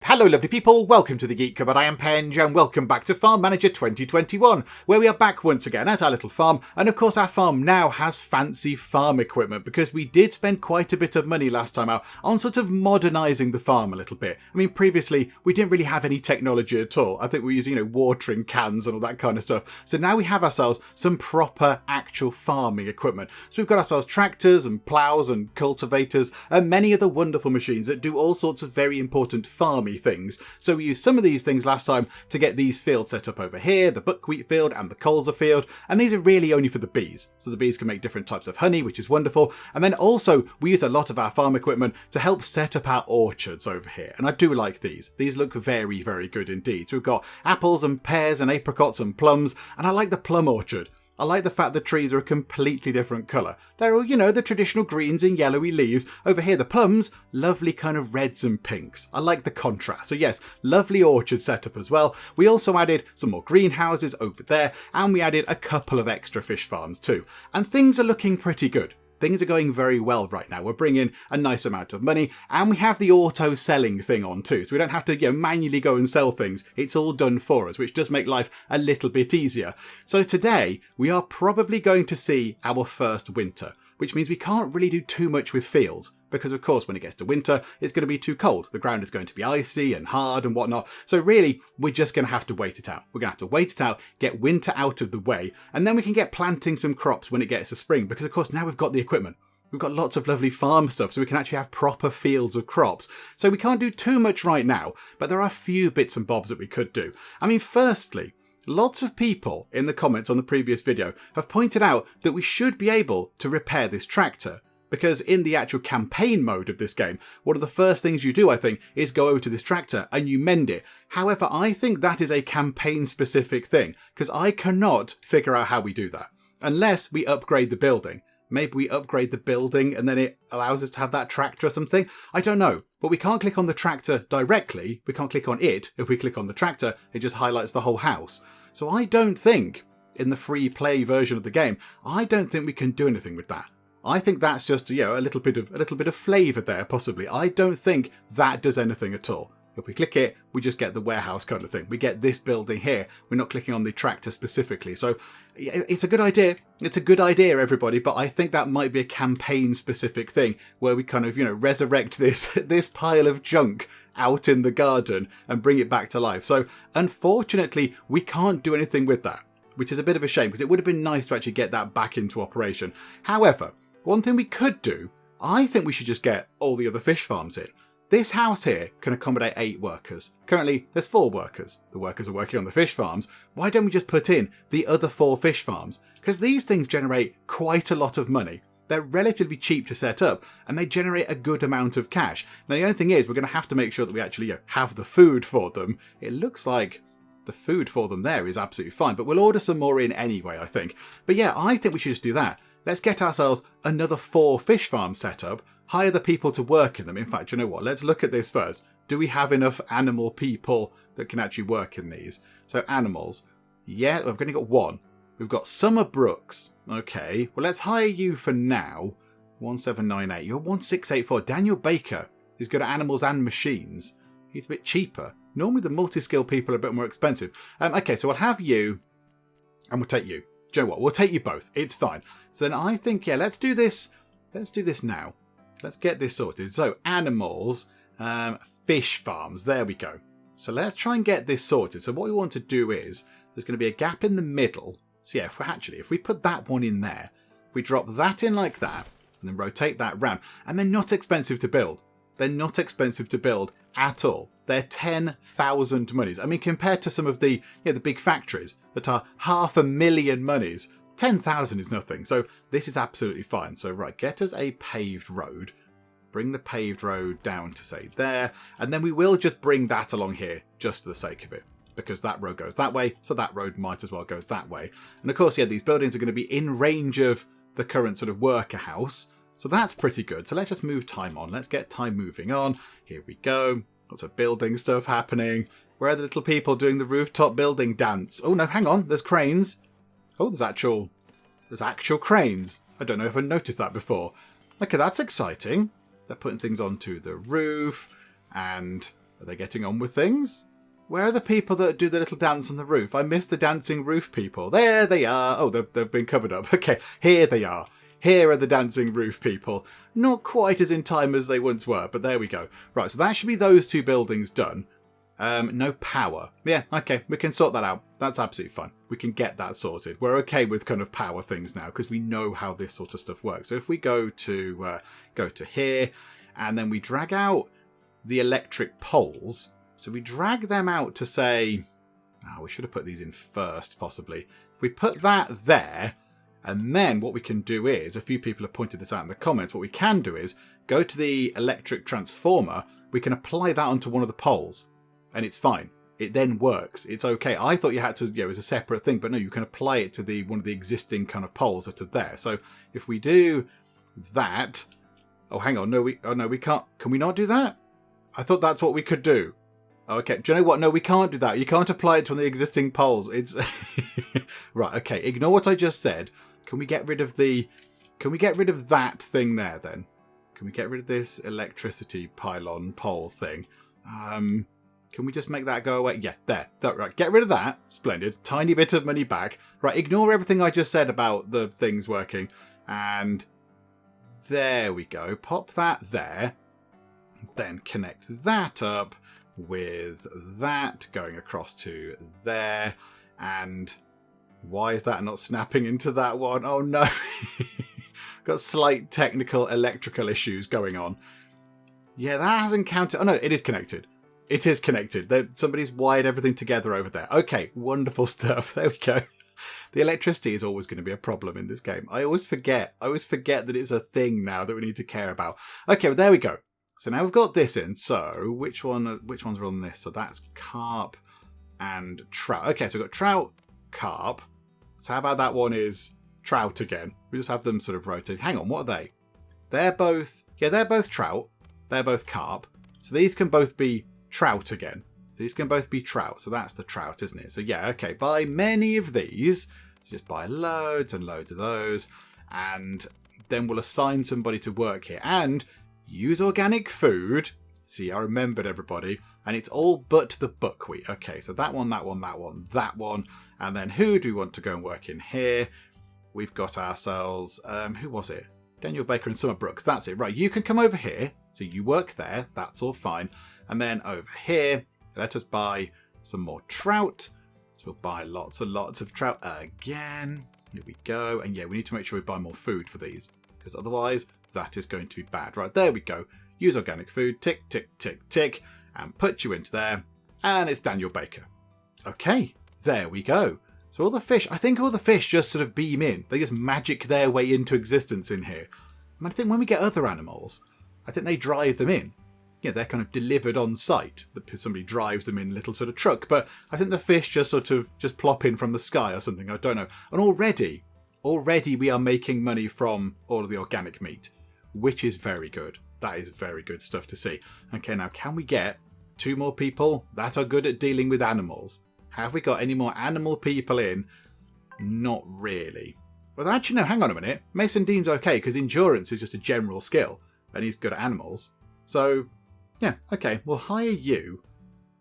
Hello lovely people, welcome to the Geek Cupboard. I am Penge and welcome back to Farm Manager 2021, where we are back once again at our little farm. And of course our farm now has fancy farm equipment because we did spend quite a bit of money last time out on sort of modernising the farm a little bit. I mean, previously we didn't really have any technology at all. I think we were using, watering cans and all that kind of stuff. So now we have ourselves some proper actual farming equipment. So we've got ourselves tractors and ploughs and cultivators and many other wonderful machines that do all sorts of very important farming things. So we used some of these things last time to get these fields set up over here, the buckwheat field and the colza field, and these are really only for the bees. So the bees can make different types of honey, which is wonderful. And then also we use a lot of our farm equipment to help set up our orchards over here. And I do like these. These look very, very good indeed. So we've got apples and pears and apricots and plums, and I like the plum orchard. I like the fact the trees are a completely different colour. They're all, the traditional greens and yellowy leaves. Over here, the plums, lovely kind of reds and pinks. I like the contrast. So yes, lovely orchard setup as well. We also added some more greenhouses over there, and we added a couple of extra fish farms too. And things are looking pretty good. Things are going very well right now. We're bringing a nice amount of money, and we have the auto selling thing on too. So we don't have to manually go and sell things. It's all done for us, which does make life a little bit easier. So today we are probably going to see our first winter, which means we can't really do too much with fields. Because of course, when it gets to winter, it's going to be too cold. The ground is going to be icy and hard and whatnot. So really, we're just going to have to wait it out. We're going to have to wait it out, get winter out of the way, and then we can get planting some crops when it gets to spring. Because of course, now we've got the equipment. We've got lots of lovely farm stuff, so we can actually have proper fields of crops. So we can't do too much right now, but there are a few bits and bobs that we could do. I mean, firstly, lots of people in the comments on the previous video have pointed out that we should be able to repair this tractor. Because in the actual campaign mode of this game, one of the first things you do, I think, is go over to this tractor and you mend it. However, I think that is a campaign-specific thing, because I cannot figure out how we do that. Unless we upgrade the building. Maybe we upgrade the building and then it allows us to have that tractor or something. I don't know. But we can't click on the tractor directly. We can't click on it. If we click on the tractor, it just highlights the whole house. So I don't think, in the free play version of the game, I don't think we can do anything with that. I think that's just a little bit of flavour there, possibly. I don't think that does anything at all. If we click it, we just get the warehouse kind of thing. We get this building here. We're not clicking on the tractor specifically. So it's a good idea. It's a good idea, everybody. But I think that might be a campaign-specific thing where we kind of, resurrect this pile of junk out in the garden and bring it back to life. So unfortunately, we can't do anything with that, which is a bit of a shame because it would have been nice to actually get that back into operation. However, one thing we could do, I think we should just get all the other fish farms in. This house here can accommodate 8 workers. Currently, there's 4 workers. The workers are working on the fish farms. Why don't we just put in the other 4 fish farms? Because these things generate quite a lot of money. They're relatively cheap to set up, and they generate a good amount of cash. Now, the only thing is, we're going to have to make sure that we actually have the food for them. It looks like the food for them there is absolutely fine, but we'll order some more in anyway, I think. But yeah, I think we should just do that. Let's get ourselves another 4 fish farms set up, hire the people to work in them. In fact, you know what? Let's look at this first. Do we have enough animal people that can actually work in these? So animals. Yeah, we've only got 1. We've got Summer Brooks. Okay, well, let's hire you for now. 1798. You're 1684. Daniel Baker is good at animals and machines. He's a bit cheaper. Normally the multi-skill people are a bit more expensive. Okay, so we'll have you and we'll take you. Do you know what? We'll take you both. It's fine. So then I think, let's do this. Let's do this now. Let's get this sorted. So animals, fish farms. There we go. So let's try and get this sorted. So what we want to do is there's going to be a gap in the middle. So yeah, if we put that one in there, if we drop that in like that and then rotate that round, and they're not expensive to build. They're not expensive to build at all. They're 10,000 monies. I mean, compared to some of the big factories that are 500,000 monies, 10,000 is nothing. So this is absolutely fine. So right, get us a paved road. Bring the paved road down to say there. And then we will just bring that along here just for the sake of it. Because that road goes that way, so that road might as well go that way. And of course, these buildings are going to be in range of the current sort of worker house. So that's pretty good. So let's just move time on. Let's get time moving on. Here we go. Lots of building stuff happening. Where are the little people doing the rooftop building dance? Oh no, hang on. There's cranes. Oh, there's actual cranes. I don't know if I noticed that before. Okay, that's exciting. They're putting things onto the roof. And Are they getting on with things? Where are the people that do the little dance on the roof? I missed the dancing roof people. There they are. Oh, they've been covered up. Okay, here they are. Here are the dancing roof people. Not quite as in time as they once were, but there we go. Right, so that should be those 2 buildings done. No power. Yeah, okay, we can sort that out. That's absolutely fine. We can get that sorted. We're okay with kind of power things now because we know how this sort of stuff works. So if we go to here, and then we drag out the electric poles. So we drag them out to say, we should have put these in first, possibly. If we put that there, and then what we can do is, a few people have pointed this out in the comments, what we can do is go to the electric transformer, we can apply that onto one of the poles, and it's fine. It then works. It's okay. I thought you had to, as a separate thing, but no, you can apply it to one of the existing kind of poles that are there. So if we do that, hang on, no, we can't. Can we not do that? I thought that's what we could do. Okay, do you know what? No, we can't do that. You can't apply it to one of the existing poles. It's right. Okay, ignore what I just said. Can we get rid of that thing there then? Can we get rid of this electricity pylon pole thing? Can we just make that go away? Yeah, there. Right, get rid of that. Splendid. Tiny bit of money back. Right, ignore everything I just said about the things working. And there we go. Pop that there. Then connect that up with that going across to there. And why is that not snapping into that one? Oh no. Got slight technical electrical issues going on. Yeah, that hasn't counted. Oh no, it is connected. It is connected. Somebody's wired everything together over there. Okay, wonderful stuff. There we go. The electricity is always going to be a problem in this game. I always forget that it's a thing now that we need to care about. Okay, well, there we go. So now we've got this in. So which ones are on this? So that's carp and trout. Okay, so we've got trout, carp. So how about that one is trout again? We just have them sort of rotate. Hang on, what are they? They're both trout. They're both carp. So these can both be trout again. So these can both be trout. So that's the trout, isn't it? So yeah, okay. Buy many of these. So just buy loads and loads of those. And then we'll assign somebody to work here. And use organic food. See, I remembered everybody. And it's all but the buckwheat. Okay, so that one, that one, that one, that one. And then who do we want to go and work in here? We've got ourselves, who was it? Daniel Baker and Summer Brooks. That's it. Right, you can come over here. So you work there. That's all fine. And then over here, let us buy some more trout. So we'll buy lots and lots of trout again. Here we go. And yeah, we need to make sure we buy more food for these, because otherwise that is going to be bad. Right, there we go. Use organic food. Tick, tick, tick, tick. And put you into there. And it's Daniel Baker. Okay, there we go. So all the fish, I think all the fish just sort of beam in. They just magic their way into existence in here. And I think when we get other animals, I think they drive them in. Yeah, they're kind of delivered on site. Somebody drives them in a little sort of truck. But I think the fish just sort of just plop in from the sky or something. I don't know. And already we are making money from all of the organic meat, which is very good. That is very good stuff to see. Okay, now can we get 2 more people that are good at dealing with animals? Have we got any more animal people in? Not really. Well, actually, no, hang on a minute. Mason Dean's okay because endurance is just a general skill and he's good at animals. So, yeah, okay, we'll hire you.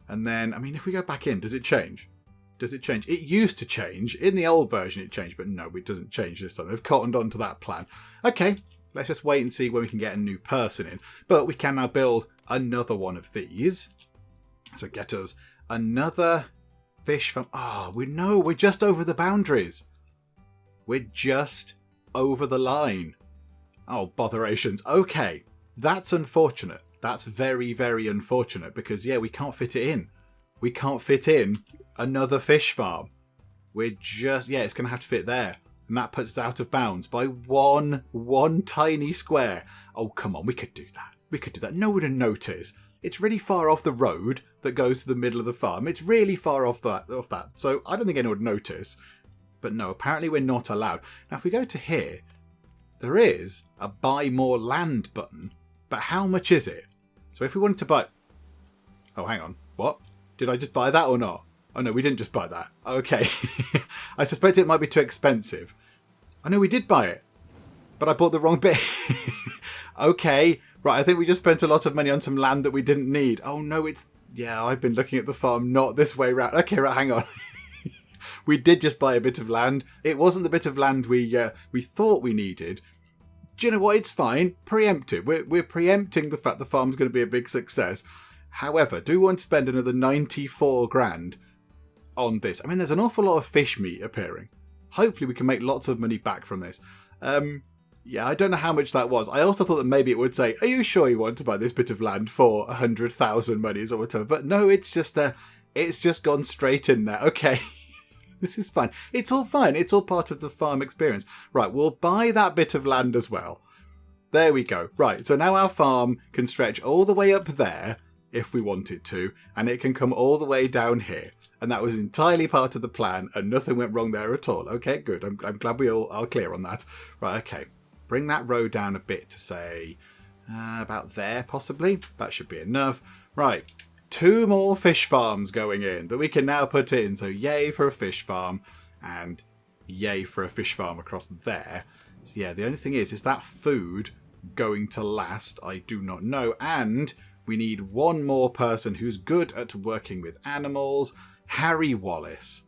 And then, I mean, if we go back in, does it change? Does it change? It used to change. In the old version, it changed, but no, it doesn't change this time. They've cottoned on to that plan. Okay, let's just wait and see when we can get a new person in. But we can now build another one of these. So get us another fish farm. Oh, we're just over the boundaries. We're just over the line. Oh, botherations. Okay, that's unfortunate. That's very, very unfortunate because, yeah, we can't fit it in. We can't fit in another fish farm. We're just, yeah, it's going to have to fit there. And that puts us out of bounds by one tiny square. Oh, come on, we could do that. We could do that. No one would notice. It's really far off the road that goes to the middle of the farm. It's really far off that. So I don't think anyone would notice. But no, apparently we're not allowed. Now, if we go to here, there is a buy more land button. But how much is it? So if we wanted to buy... Oh, hang on. What? Did I just buy that or not? Oh, no, we didn't just buy that. Okay. I suspect it might be too expensive. I know we did buy it. But I bought the wrong bit. Okay. Right, I think we just spent a lot of money on some land that we didn't need. Oh, no, it's Yeah, I've been looking at the farm not this way round. Okay, right, hang on. We did just buy a bit of land. It wasn't the bit of land we thought we needed. Do you know what? It's fine. Preemptive. We're preempting the fact the farm's going to be a big success. However, do we want to spend another 94 grand on this? I mean, there's an awful lot of fish meat appearing. Hopefully we can make lots of money back from this. Yeah, I don't know how much that was. I also thought that maybe it would say, are you sure you want to buy this bit of land for 100,000 monies or whatever? But no, it's just gone straight in there. Okay. This is fine. It's all fine. It's all part of the farm experience. Right, we'll buy that bit of land as well. There we go. Right, so now our farm can stretch all the way up there if we want it to, and it can come all the way down here. And that was entirely part of the plan, and nothing went wrong there at all. Okay, good. I'm glad we all are clear on that. Right, okay. Bring that row down a bit to say about there, possibly. That should be enough. Right. 2 more fish farms going in that we can now put in. So yay for a fish farm and yay for a fish farm across there. So yeah, the only thing is that food going to last? I do not know. And we need 1 more person who's good at working with animals. Harry Wallace.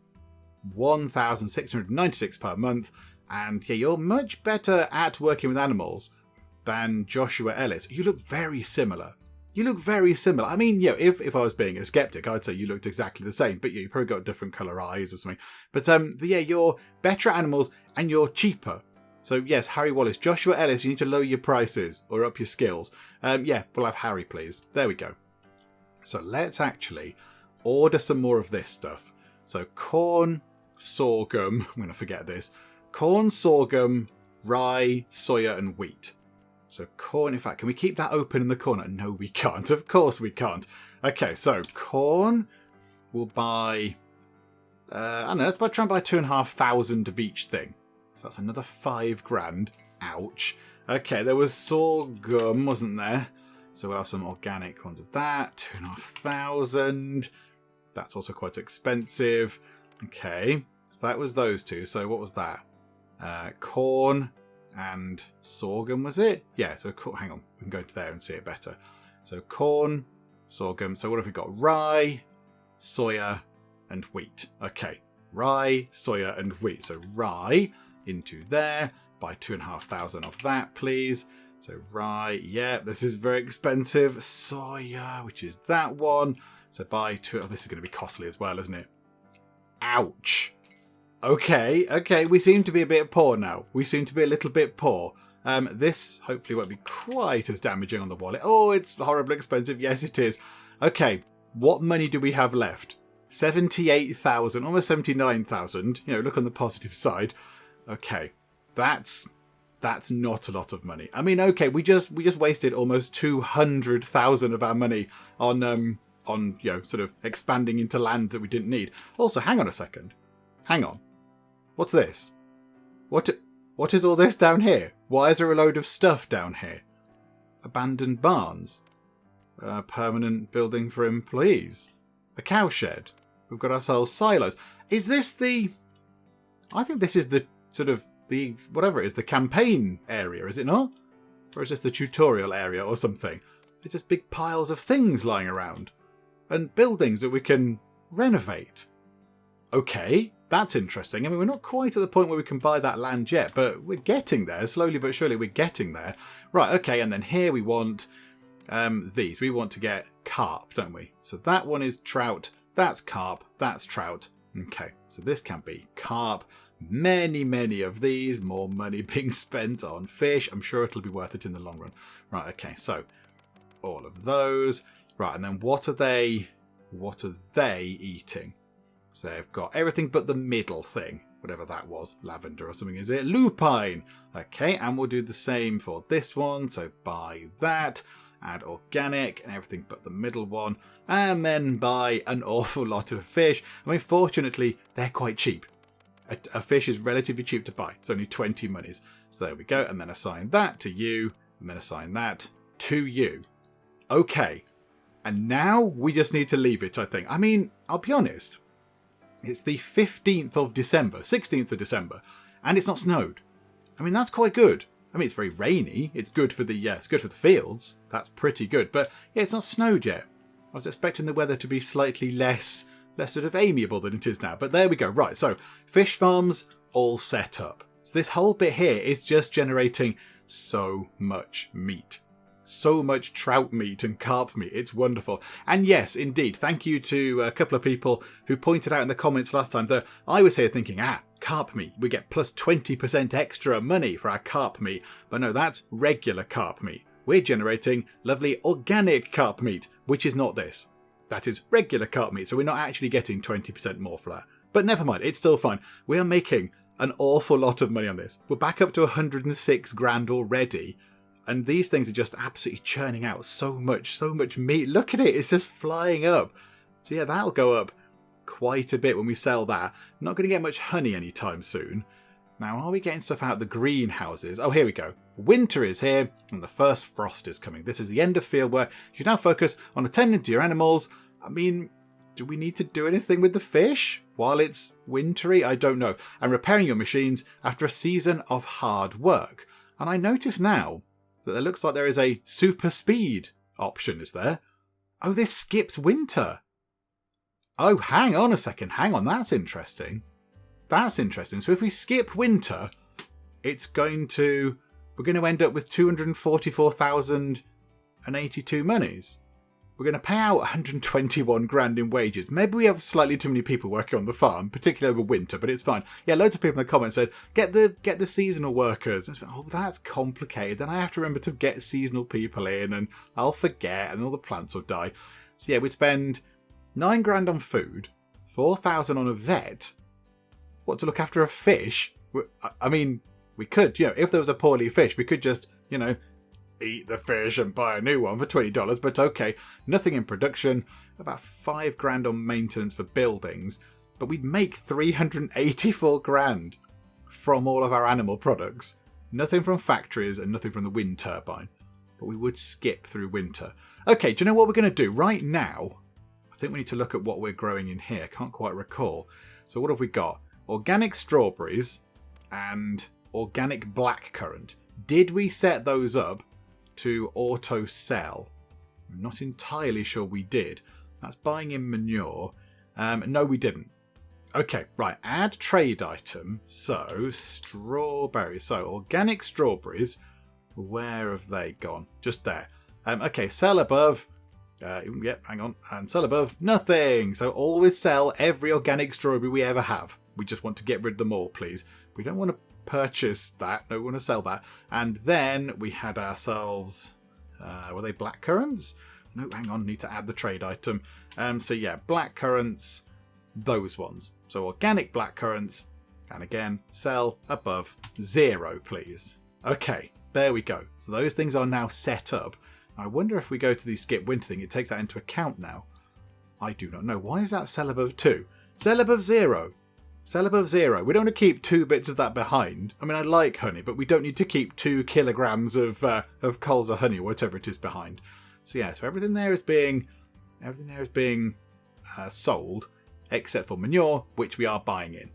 1,696 per month. And yeah, you're much better at working with animals than Joshua Ellis. You look very similar. You look very similar. I mean, yeah, if I was being a skeptic, I'd say you looked exactly the same, but yeah, you probably got different colour eyes or something. But yeah, you're better at animals and you're cheaper. So yes, Harry Wallace. Joshua Ellis, you need to lower your prices or up your skills. Yeah, we'll have Harry, please. There we go. So let's actually order some more of this stuff. So corn, sorghum, I'm going to forget this. Corn, sorghum, rye, soya and wheat. So corn, in fact, can we keep that open in the corner? No, we can't. Of course we can't. Okay, so corn, we'll buy, I don't know, let's try and buy 2,500 of each thing. So that's another 5 grand. Ouch. Okay, there was sorghum, wasn't there? So we'll have some organic ones of that. 2,500. That's also quite expensive. Okay, so that was those 2. So what was that? Corn and sorghum, was it? Yeah, so hang on, we can go into there and see it better. So corn, sorghum. So what have we got? Rye, soya, and wheat. Okay, rye, soya, and wheat. So rye into there. Buy 2,500 of that, please. So rye, yeah, this is very expensive. Soya, which is that one. So buy 2. Oh, this is going to be costly as well, isn't it? Ouch. Okay, we seem to be a bit poor now. We seem to be a little bit poor. This hopefully won't be quite as damaging on the wallet. Oh, it's horribly expensive. Yes, it is. Okay, what money do we have left? 78,000, almost 79,000. You know, look on the positive side. Okay, that's not a lot of money. I mean, okay, we just wasted almost 200,000 of our money on you know, sort of expanding into land that we didn't need. Also, hang on a second. Hang on. What's this? What is all this down here? Why is there a load of stuff down here? Abandoned barns. A permanent building for employees. A cowshed. We've got ourselves silos. Is this the... I think this is the sort of the... whatever it is, the campaign area, is it not? Or is this the tutorial area or something? There's just big piles of things lying around. And buildings that we can renovate. Okay, that's interesting. I mean, we're not quite at the point where we can buy that land yet, but we're getting there. Slowly but surely we're getting there. Right, okay, and then here we want these. We want to get carp, don't we? So that one is trout, that's carp, that's trout. Okay, so this can be carp. Many of these. More money being spent on fish. I'm sure it'll be worth it in the long run. Right, okay, so all of those. Right, and then what are they eating? So they've got everything but the middle thing, whatever that was, lavender or something, is it? Lupine. Okay, and we'll do the same for this one. So buy that, add organic and everything but the middle one, and then buy an awful lot of fish. I mean, fortunately, they're quite cheap. A fish is relatively cheap to buy. It's only 20 monies. So there we go, and then assign that to you, and then assign that to you. Okay, and now we just need to leave it, I think. I mean, I'll be honest. It's the 15th of December, 16th of December, and it's not snowed. I mean, that's quite good. I mean, it's very rainy. It's good for the fields. That's pretty good. But yeah, it's not snowed yet. I was expecting the weather to be slightly less sort of amiable than it is now. But there we go. Right, so fish farms all set up. So this whole bit here is just generating so much meat. So much trout meat and carp meat. It's wonderful. And yes, indeed, thank you to a couple of people who pointed out in the comments last time that I was here thinking, carp meat, we get plus 20% extra money for our carp meat. But no, that's regular carp meat. We're generating lovely organic carp meat, which is not this. That is regular carp meat, so we're not actually getting 20% more for that. But never mind, it's still fine. We are making an awful lot of money on this. We're back up to 106 grand already, and these things are just absolutely churning out so much meat. Look at it, it's just flying up. So yeah, that'll go up quite a bit when we sell that. Not going to get much honey anytime soon. Now, are we getting stuff out of the greenhouses? Oh, here we go. Winter is here, and the first frost is coming. This is the end of field work. You should now focus on attending to your animals. I mean, do we need to do anything with the fish while it's wintry? I don't know. And repairing your machines after a season of hard work. And I notice now that it looks like there is a super speed option, is there? Oh, this skips winter. Oh, hang on a second. Hang on, that's interesting. That's interesting. So if we skip winter, we're going to end up with 244,082 monies. We're going to pay out 121 grand in wages. Maybe we have slightly too many people working on the farm, particularly over winter, but it's fine. Yeah, loads of people in the comments said, get the seasonal workers. And oh, that's complicated. Then I have to remember to get seasonal people in, and I'll forget, and all the plants will die. So yeah, we'd spend 9 grand on food, 4,000 on a vet. What, to look after a fish? I mean, we could, if there was a poorly fish, we could just, eat the fish and buy a new one for $20, but okay, nothing in production, about 5 grand on maintenance for buildings, but we'd make 384 grand from all of our animal products. Nothing from factories and nothing from the wind turbine, but we would skip through winter. Okay, do you know what we're going to do right now? I think we need to look at what we're growing in here. Can't quite recall. So what have we got? Organic strawberries and organic blackcurrant. Did we set those up to auto sell? I'm not entirely sure we did. That's buying in manure. No, we didn't. Okay, right. Add trade item. So strawberries. So organic strawberries. Where have they gone? Just there. Okay, sell above. Hang on. And sell above. Nothing. So always sell every organic strawberry we ever have. We just want to get rid of them all, please. We don't want to purchase that. No, we want to sell that. And then we had ourselves, were they blackcurrants? No, hang on, need to add the trade item. So yeah, blackcurrants, those ones. So organic blackcurrants, and again, sell above 0, please. Okay, there we go. So those things are now set up. I wonder if we go to the skip winter thing, it takes that into account now. I do not know. Why is that sell above 2? Sell above 0. Sell above 0. We don't want to keep 2 bits of that behind. I mean, I like honey, but we don't need to keep 2 kilograms of coals of honey, whatever it is, behind. So yeah, so everything there is being sold, except for manure, which we are buying in.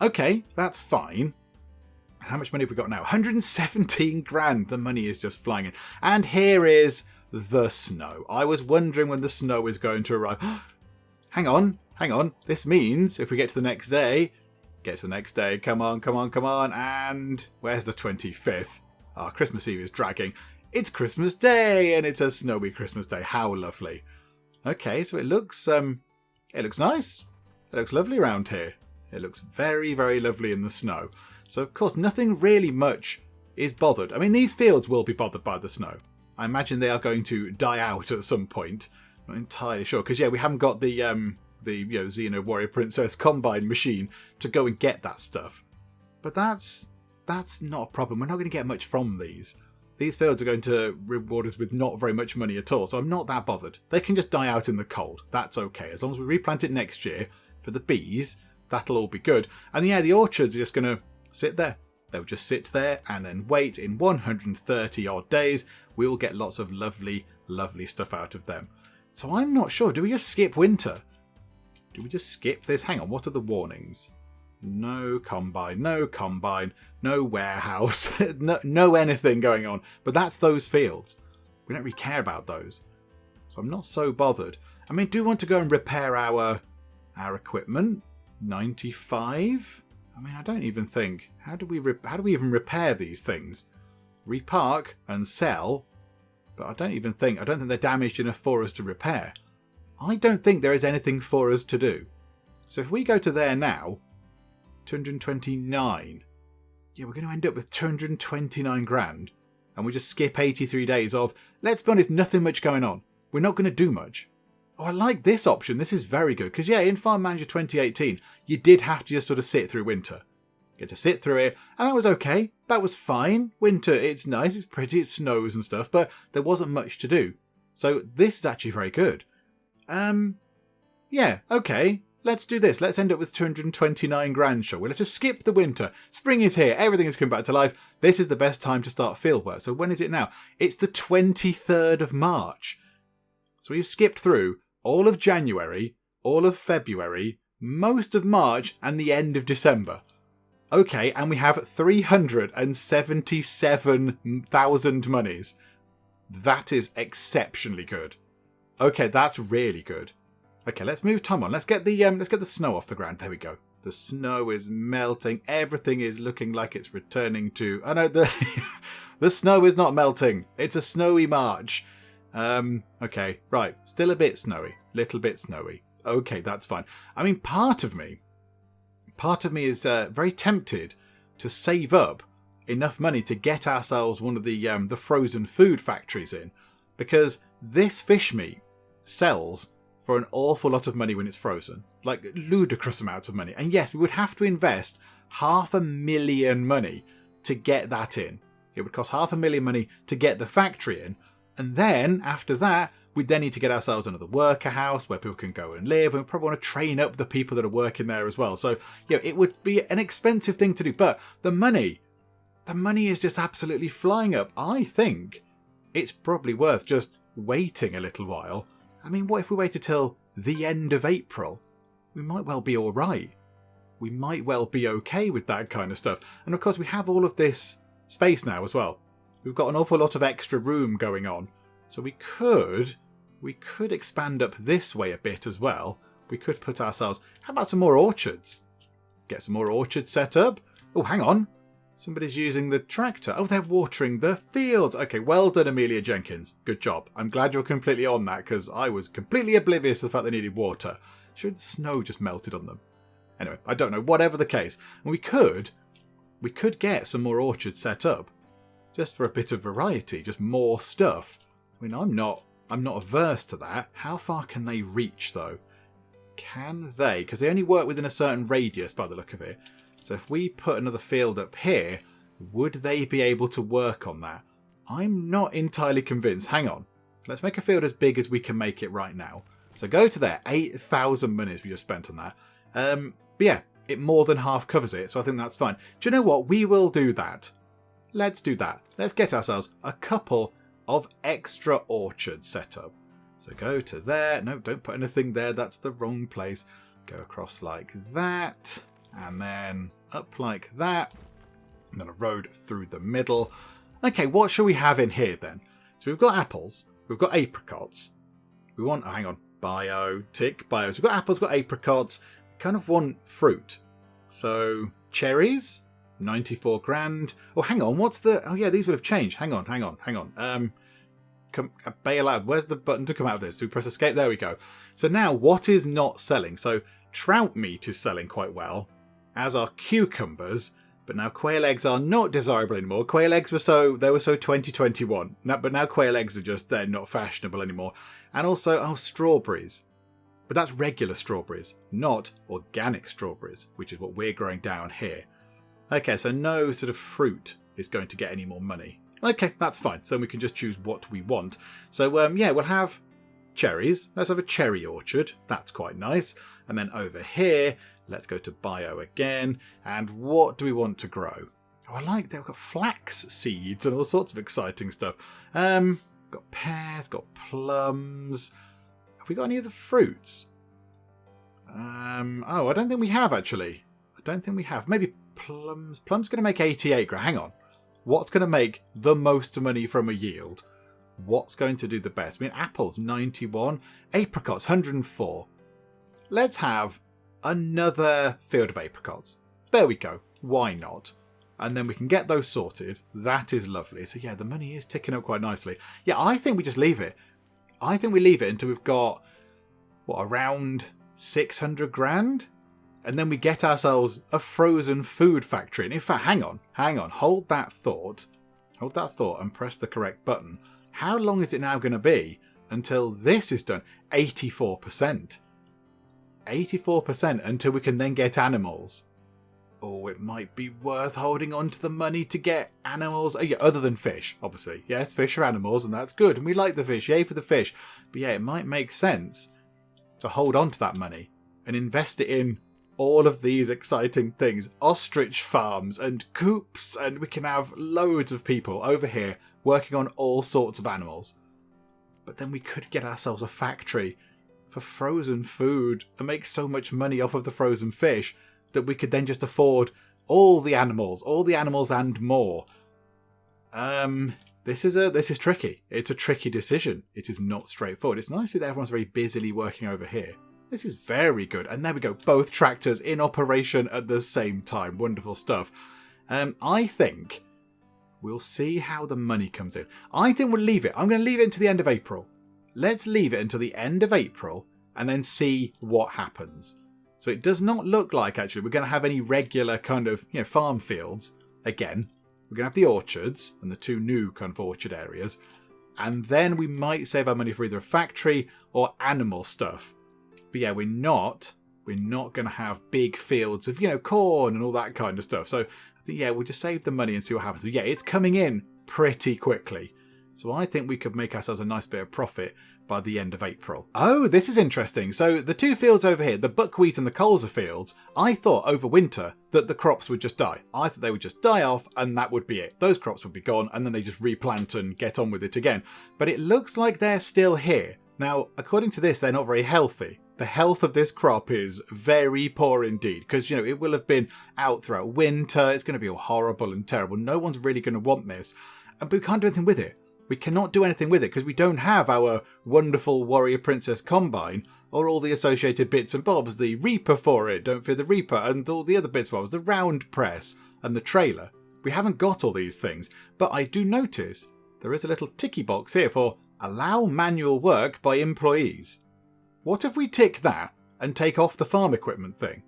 Okay, that's fine. How much money have we got now? 117 grand. The money is just flying in. And here is the snow. I was wondering when the snow is going to arrive. Hang on. This means if we get to the next day, come on. And where's the 25th? Christmas Eve is dragging. It's Christmas Day, and it's a snowy Christmas Day. How lovely. Okay, so it looks nice. It looks lovely around here. It looks very, very lovely in the snow. So, of course, nothing really much is bothered. I mean, these fields will be bothered by the snow. I imagine they are going to die out at some point. Not entirely sure, because, yeah, we haven't got the Xeno Warrior Princess Combine machine to go and get that stuff. But that's not a problem. We're not going to get much from these. These fields are going to reward us with not very much money at all, so I'm not that bothered. They can just die out in the cold. That's okay. As long as we replant it next year for the bees, that'll all be good. And yeah, the orchards are just going to sit there. They'll just sit there and then wait. In 130 odd days, we will get lots of lovely, lovely stuff out of them. So I'm not sure. Do we just skip winter? Do we just skip this? Hang on, what are the warnings? No combine, no warehouse, no anything going on. But that's those fields. We don't really care about those. So I'm not so bothered. I mean, do we want to go and repair our equipment? 95? I mean, I don't even think... How do we even repair these things? Repark and sell, but I don't think they're damaged enough for us to repair. I don't think there is anything for us to do. So if we go to there now, 229. Yeah, we're going to end up with 229 grand. And we just skip 83 days of, let's be honest, nothing much going on. We're not going to do much. Oh, I like this option. This is very good. Because, yeah, in Farm Manager 2018, you did have to just sort of sit through winter. You had to sit through it, and that was okay. That was fine. Winter, it's nice, it's pretty, it snows and stuff, but there wasn't much to do. So this is actually very good. Yeah, okay. Let's do this. Let's end up with 229 grand, shall we? Let's just skip the winter. Spring is here. Everything is coming back to life. This is the best time to start fieldwork. So when is it now? It's the 23rd of March. So we've skipped through all of January, all of February, most of March, and the end of December. Okay, and we have 377,000 monies. That is exceptionally good. Okay, that's really good. Okay, let's move time on. Let's get the snow off the ground. There we go. The snow is melting. Everything is looking like it's returning to... Oh no, the snow is not melting. It's a snowy March. Okay, right. Still a bit snowy. Little bit snowy. Okay, that's fine. I mean, part of me is very tempted to save up enough money to get ourselves one of the frozen food factories in, because this fish meat sells for an awful lot of money when it's frozen, like ludicrous amounts of money. And yes, we would have to invest $500,000 money to get that in. It would cost $500,000 money to get the factory in, and then after that, we'd then need to get ourselves another worker house where people can go and live, and we probably want to train up the people that are working there as well. So, you know, it would be an expensive thing to do, but the money is just absolutely flying up. I think it's probably worth just waiting a little while. I mean, what if we waited till the end of April? We might well be all right. We might well be okay with that kind of stuff. And of course, we have all of this space now as well. We've got an awful lot of extra room going on. So we could expand up this way a bit as well. We could put ourselves... How about some more orchards? Get some more orchards set up. Oh, hang on. Somebody's using the tractor. Oh, they're watering the fields. Okay, well done, Amelia Jenkins. Good job. I'm glad you're completely on that, because I was completely oblivious to the fact they needed water. Sure, the snow just melted on them. Anyway, I don't know. Whatever the case. And we could get some more orchards set up. Just for a bit of variety. Just more stuff. I mean, I'm not averse to that. How far can they reach, though? Can they? Because they only work within a certain radius by the look of it. So if we put another field up here, would they be able to work on that? I'm not entirely convinced. Hang on. Let's make a field as big as we can make it right now. So go to there. 8,000 minutes we just spent on that. But yeah, it more than half covers it, so I think that's fine. Do you know what? We will do that. Let's do that. Let's get ourselves a couple of extra orchards set up. So go to there. No, don't put anything there. That's the wrong place. Go across like that. And then up like that. And then a road through the middle. Okay, what shall we have in here then? So we've got apples. We've got apricots. We want... Oh, hang on. Bio. Tick. Bio. So we've got apples. We've got apricots. We kind of want fruit. So cherries. 94 grand. Oh, hang on. What's the... Oh, yeah, these would have changed. Hang on. Bail out. Where's the button to come out of this? Do we press escape? There we go. So now, what is not selling? So trout meat is selling quite well, as are cucumbers. But now quail eggs are not desirable anymore. Quail eggs were so 2021. But now quail eggs are just, they're not fashionable anymore. And also, strawberries. But that's regular strawberries, not organic strawberries, which is what we're growing down here. Okay, so no sort of fruit is going to get any more money. Okay, that's fine. So we can just choose what we want. So, yeah, we'll have cherries. Let's have a cherry orchard. That's quite nice. And then over here, let's go to bio again. And what do we want to grow? Oh, I like they've got flax seeds and all sorts of exciting stuff. Got pears, got plums. Have we got any of the fruits? Oh, I don't think we have, actually. I don't think we have. Maybe plums. Plums going to make 88 grand. Hang on. What's going to make the most money from a yield? what's going to do the best. I mean, apples, 91. Apricots, 104. Let's have another field of apricots. There we go. Why not? And then we can get those sorted. That is lovely. So yeah, the money is ticking up quite nicely. Yeah, I think we just leave it. I think we leave it until we've got, what, around 600 grand? And then we get ourselves a frozen food factory. And in fact, hang on. Hold that thought and press the correct button. How long is it now going to be until this is done? 84%. 84% until we can then get animals. Oh, it might be worth holding on to the money to get animals. Oh, yeah, other than fish, obviously. Yes, fish are animals, and that's good. And we like the fish. Yay for the fish. But yeah, it might make sense to hold on to that money and invest it in all of these exciting things. Ostrich farms and coops, and we can have loads of people over here working on all sorts of animals. But then we could get ourselves a factory for frozen food and make so much money off of the frozen fish that we could then just afford all the animals and more. This is tricky. It's a tricky decision. It is not straightforward. It's nice that everyone's very busily working over here. This is very good. And there we go. Both tractors in operation at the same time. Wonderful stuff. I think we'll see how the money comes in. I think we'll leave it. I'm going to leave it until the end of April. Let's leave it until the end of April and then see what happens. So it does not look like, actually, we're going to have any regular kind of, farm fields. Again, we're going to have the orchards and the two new kind of orchard areas. And then we might save our money for either a factory or animal stuff. But yeah, we're not going to have big fields of, corn and all that kind of stuff. So I think, we'll just save the money and see what happens. But yeah, it's coming in pretty quickly. So I think we could make ourselves a nice bit of profit by the end of April. Oh, this is interesting. So the two fields over here, the buckwheat and the colza fields, I thought over winter that the crops would just die. I thought they would just die off and that would be it. Those crops would be gone and then they just replant and get on with it again. But it looks like they're still here. Now, according to this, they're not very healthy. The health of this crop is very poor indeed because, it will have been out throughout winter. It's going to be all horrible and terrible. No one's really going to want this. But we can't do anything with it. We cannot do anything with it because we don't have our wonderful Warrior Princess Combine or all the associated bits and bobs, the Reaper for it, Don't Fear the Reaper, and all the other bits and bobs, the round press and the trailer. We haven't got all these things, but I do notice there is a little ticky box here for allow manual work by employees. What if we tick that and take off the farm equipment thing?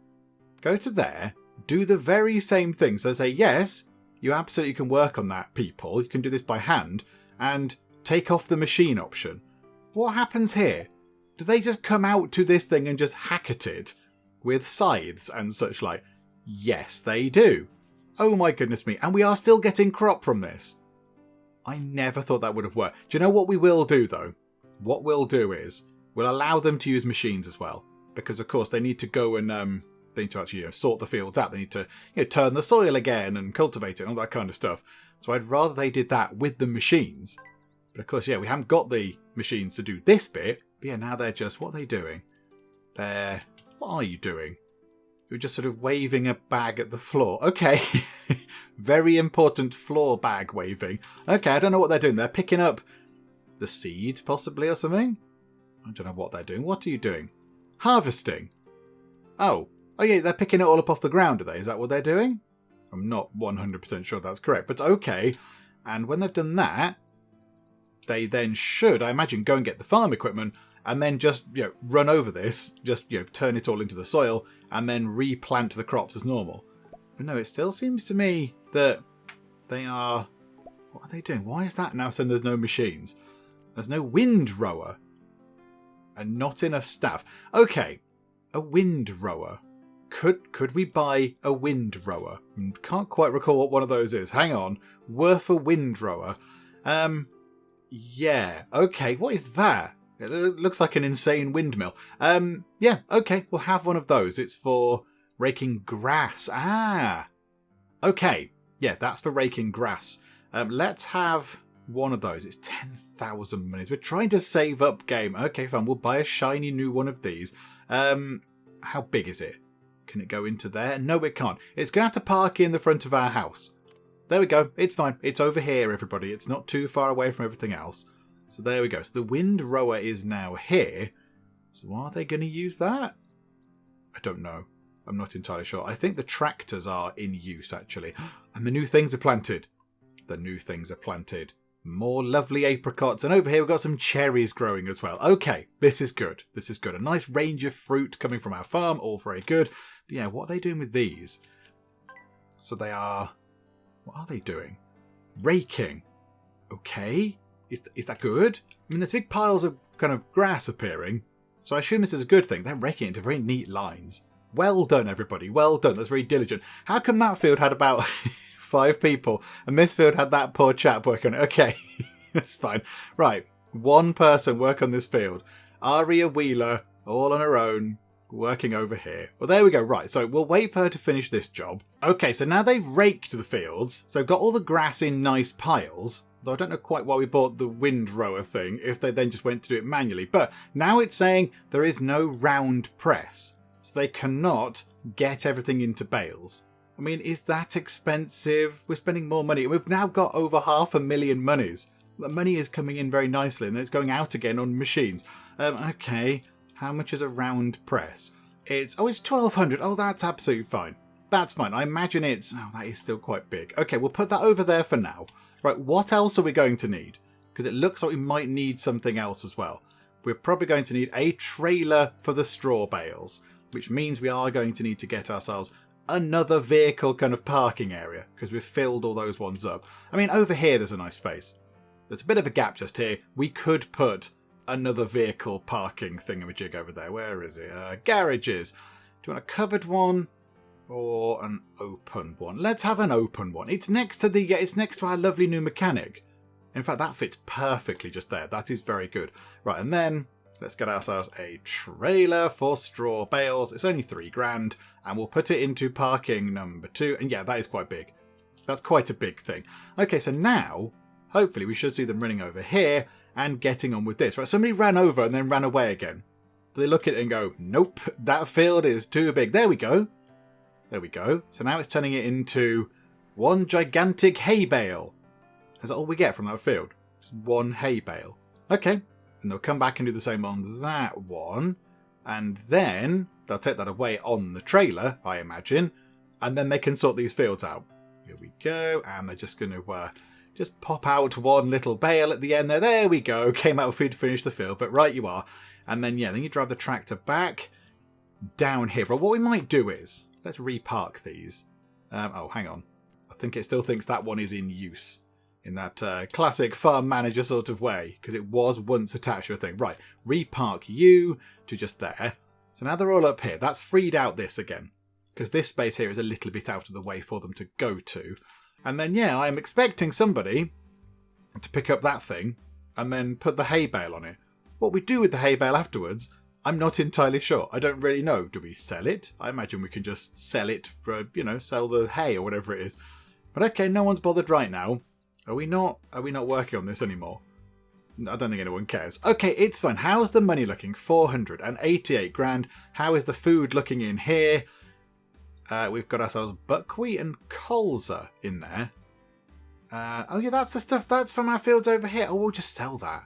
Go to there, do the very same thing. So say, yes, you absolutely can work on that, people. You can do this by hand. And take off the machine option. What happens here? Do they just come out to this thing and just hack at it with scythes and such like? Yes, they do. Oh my goodness me. And we are still getting crop from this. I never thought that would have worked. Do you know what we will do though? What we'll do is we'll allow them to use machines as well. Because of course they need to go and they need to actually sort the fields out. They need to turn the soil again and cultivate it and all that kind of stuff. So I'd rather they did that with the machines. But of course, we haven't got the machines to do this bit. But yeah, now they're just, what are they doing? What are you doing? You're just sort of waving a bag at the floor. Okay. Very important floor bag waving. Okay, I don't know what they're doing. They're picking up the seeds possibly or something. I don't know what they're doing. What are you doing? Harvesting. Oh yeah, they're picking it all up off the ground, are they? Is that what they're doing? I'm not 100% sure that's correct, but okay. And when they've done that, they then should, I imagine, go and get the farm equipment and then just, run over this, just, turn it all into the soil and then replant the crops as normal. But no, it still seems to me that they are... What are they doing? Why is that now saying there's no machines? There's no windrower and not enough staff. Okay, a windrower. Could we buy a windrower? Can't quite recall what one of those is. Hang on. Worth a windrower. Yeah. Okay, what is that? It looks like an insane windmill. Yeah, okay, we'll have one of those. It's for raking grass. Ah. Okay. Yeah, that's for raking grass. Let's have one of those. It's 10,000 monies. We're trying to save up game. Okay, fine. We'll buy a shiny new one of these. How big is it? Can it go into there? No, it can't. It's going to have to park in the front of our house. There we go. It's fine. It's over here, everybody. It's not too far away from everything else. So there we go. So the windrower is now here. So are they going to use that? I don't know. I'm not entirely sure. I think the tractors are in use, actually. And the new things are planted. The new things are planted. More lovely apricots. And over here we've got some cherries growing as well. Okay, this is good. This is good. A nice range of fruit coming from our farm. All very good. But yeah, what are they doing with these? So they are... What are they doing? Raking. Okay. Is that good? I mean, there's big piles of kind of grass appearing. So I assume this is a good thing. They're raking it into very neat lines. Well done, everybody. Well done. That's very diligent. How come that field had about 5 people and this field had that poor chap working on it? Okay, that's fine. Right, 1 person work on this field. Aria Wheeler, all on her own, working over here. Well, there we go. Right, so we'll wait for her to finish this job. Okay, so now they've raked the fields. So got all the grass in nice piles. Though I don't know quite why we bought the windrower thing, if they then just went to do it manually. But now it's saying there is no round press. So they cannot get everything into bales. I mean, is that expensive? We're spending more money. We've now got over 500,000 monies. The money is coming in very nicely and then it's going out again on machines. Okay, how much is a round press? It's 1,200. Oh, that's absolutely fine. That's fine. I imagine it's... Oh, that is still quite big. Okay, we'll put that over there for now. Right, what else are we going to need? Because it looks like we might need something else as well. We're probably going to need a trailer for the straw bales, which means we are going to need to get ourselves another vehicle kind of parking area because we've filled all those ones up. I mean, over here there's a nice space. There's a bit of a gap just here. We could put another vehicle parking thingamajig over there. Where is it? Garages. Do you want a covered one? Or an open one? Let's have an open one. It's next to it's next to our lovely new mechanic. In fact, that fits perfectly just there. That is very good. Right, and then let's get ourselves a trailer for straw bales. It's only $3,000, and we'll put it into parking number 2. And yeah, that is quite big. That's quite a big thing. Okay, so now hopefully we should see them running over here and getting on with this. Right, somebody ran over and then ran away again. They look at it and go, nope, that field is too big. There we go. There we go. So now it's turning it into one gigantic hay bale. Is that all we get from that field? Just one hay bale. Okay. And they'll come back and do the same on that one. And then they'll take that away on the trailer, I imagine. And then they can sort these fields out. Here we go. And they're just going to just pop out one little bale at the end there. There we go. Came out with food to finish the field. But right you are. And then, yeah, then you drive the tractor back down here. But what we might do is... Let's repark these. Oh, hang on. I think it still thinks that one is in use. In that classic farm manager sort of way. Because it was once attached to a thing. Right. Repark you to just there. So now they're all up here. That's freed out this again. Because this space here is a little bit out of the way for them to go to. And then, yeah, I'm expecting somebody to pick up that thing. And then put the hay bale on it. What we do with the hay bale afterwards... I'm not entirely sure. I don't really know. Do we sell it? I imagine we can just sell it for, sell the hay or whatever it is. But okay, no one's bothered right now. Are we not working on this anymore? I don't think anyone cares. Okay, it's fine. How's the money looking? 488 grand. How is the food looking in here? We've got ourselves buckwheat and colza in there. Oh yeah, that's the stuff. That's from our fields over here. Oh, we'll just sell that.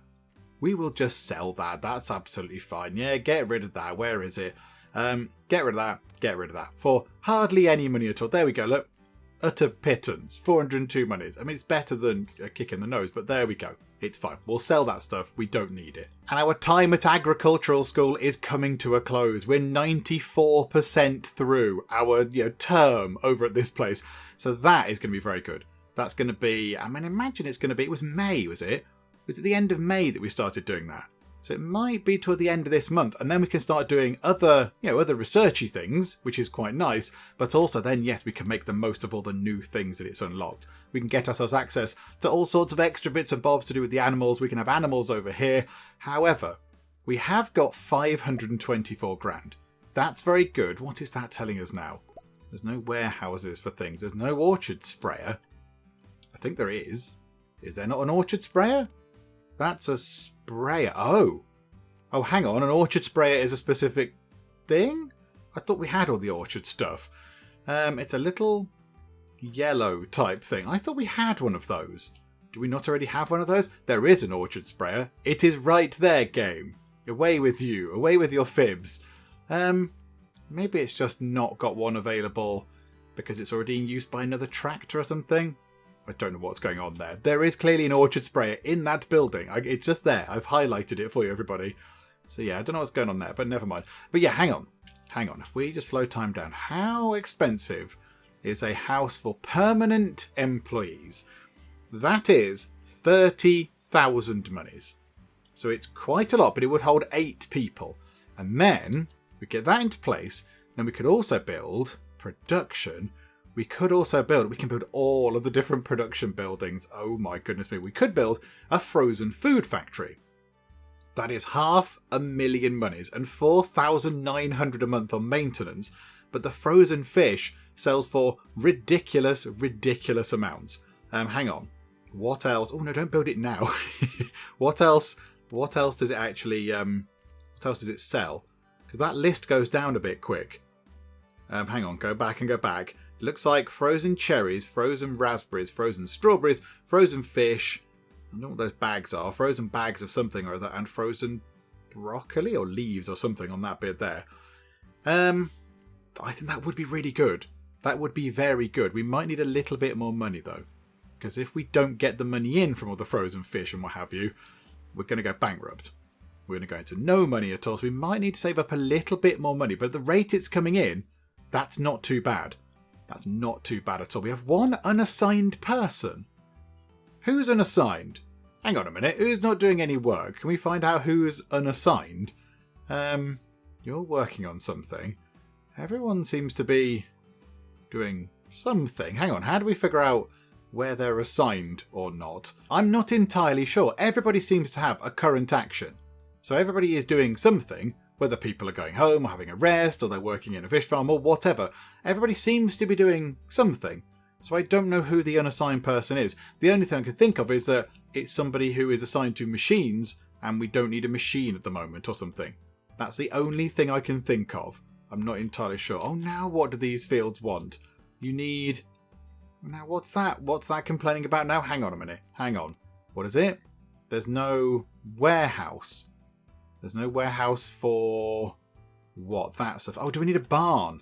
We will just sell that. That's absolutely fine. Yeah, get rid of that. Where is it? Get rid of that. Get rid of that. For hardly any money at all. There we go. Look. Utter pittance. 402 monies. I mean, it's better than a kick in the nose, but there we go. It's fine. We'll sell that stuff. We don't need it. And our time at agricultural school is coming to a close. We're 94% through our term over at this place. So that is going to be very good. That's going to be... I mean, imagine it's going to be... It was May, was it? It was at the end of May that we started doing that. So it might be toward the end of this month. And then we can start doing other researchy things, which is quite nice. But also then, yes, we can make the most of all the new things that it's unlocked. We can get ourselves access to all sorts of extra bits and bobs to do with the animals. We can have animals over here. However, we have got 524 grand. That's very good. What is that telling us now? There's no warehouses for things. There's no orchard sprayer. I think there is. Is there not an orchard sprayer? That's a sprayer. Oh, hang on. An orchard sprayer is a specific thing? I thought we had all the orchard stuff. It's a little yellow type thing. I thought we had one of those. Do we not already have one of those? There is an orchard sprayer. It is right there, game. Away with you. Away with your fibs. Maybe it's just not got one available because it's already in use by another tractor or something. I don't know what's going on there. There is clearly an orchard sprayer in that building. It's just there. I've highlighted it for you, everybody. So yeah, I don't know what's going on there, but never mind. But yeah, hang on. Hang on. If we just slow time down, how expensive is a house for permanent employees? That is 30,000 monies. So it's quite a lot, but it would hold 8 people. And then we get that into place. Then we could also build production. We can build all of the different production buildings. Oh my goodness me. We could build a frozen food factory. That is 500,000 monies and 4,900 a month on maintenance. But the frozen fish sells for ridiculous amounts. Hang on. What else? Oh no, don't build it now. What else does it actually, what else does it sell? Because that list goes down a bit quick. Hang on, go back. It looks like frozen cherries, frozen raspberries, frozen strawberries, frozen fish. I don't know what those bags are. Frozen bags of something or other, and frozen broccoli or leaves or something on that bit there. I think that would be really good. That would be very good. We might need a little bit more money though. Because if we don't get the money in from all the frozen fish and what have you, we're going to go bankrupt. We're going to go into no money at all. So we might need to save up a little bit more money. But at the rate it's coming in, that's not too bad. That's not too bad at all. We have one unassigned person. Who's unassigned? Hang on a minute. Who's not doing any work? Can we find out who's unassigned? You're working on something. Everyone seems to be doing something. Hang on. How do we figure out where they're assigned or not? I'm not entirely sure. Everybody seems to have a current action. So everybody is doing something, whether people are going home or having a rest or they're working in a fish farm or whatever. Everybody seems to be doing something. So I don't know who the unassigned person is. The only thing I can think of is that it's somebody who is assigned to machines and we don't need a machine at the moment or something. That's the only thing I can think of. I'm not entirely sure. Oh, now what do these fields want? You need... Now what's that? What's that complaining about now? Hang on a minute. Hang on. What is it? There's no warehouse. There's no warehouse for... What? That stuff. Oh, do we need a barn?